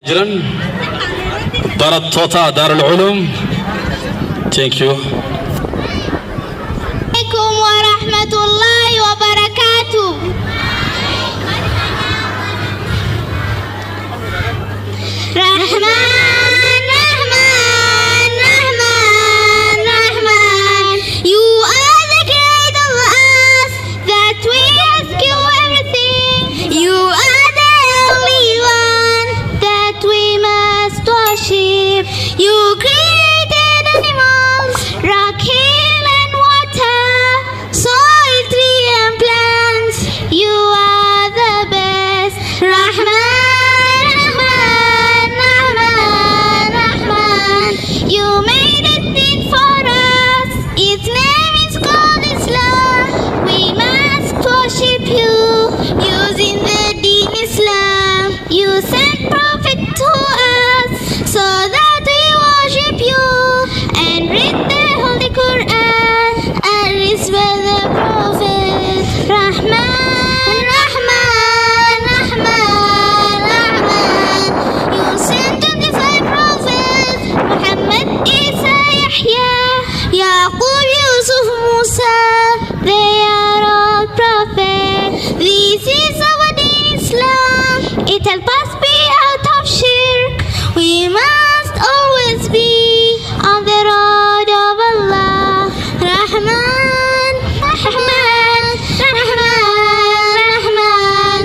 جرن برطوطة دار العلوم. Thank you. عليكم ورحمة الله وبركاته. رحمن رحمن رحمن رحمن. You are the creator of us that we ask you everything. You are the only one that we must worship. You created animals, rock, hill and water, soil, tree and plants. You are the best. Rahman, Rahman, Rahman, Rahman. You made a thing for us. Its name is called Islam. We must worship you using the deen Islam. You sent prophet to us so that we worship you and read the Holy Quran and respect the Prophet. Rahman, Rahman, Rahman, Rahman. You sent 25 prophets: Muhammad, Isa, Yahya, Yaqub, Yusuf, Musa. They are all prophets. This is our deen Islam. It helps us be out of shirk. We must always be on the road of Allah. Rahman, Rahman, Rahman, Rahman.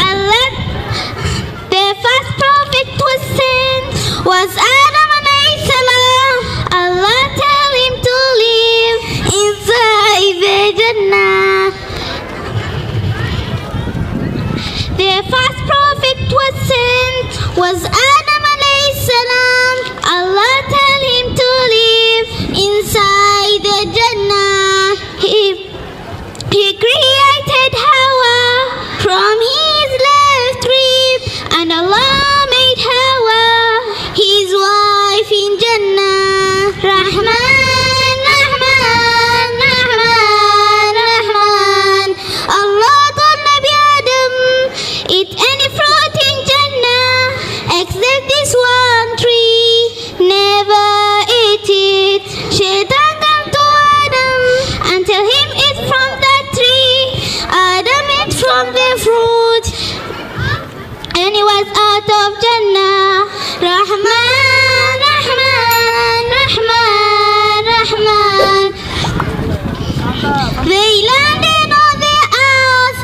Allah, the first prophet was sent was Adam alayhi salam. Allah tell him to live inside the Jannah. The first prophet was sent was Adam alayhi salam. Allah tell him to live inside the Jannah. He created Hawa from his left rib, and Allah made Hawa his wife in Jannah. Rahman, Rahman, Rahman, Rahman. Allah told Nabi Adam, eat any fruit in Jannah except this one tree. Never eat it. Shaitan came to Adam and tell him eat from that tree. Adam ate from the fruit and he was out of Jannah. Rahman, Rahman, Rahman, Rahman. They landed on the earth.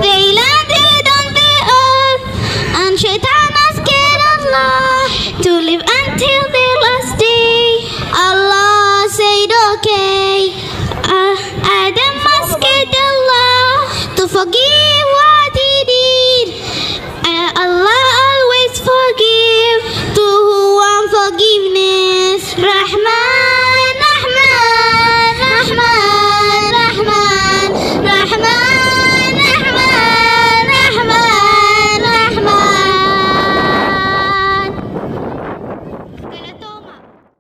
They landed on the earth, and Shaitan asked Allah to live until the last day. Allah said, okay.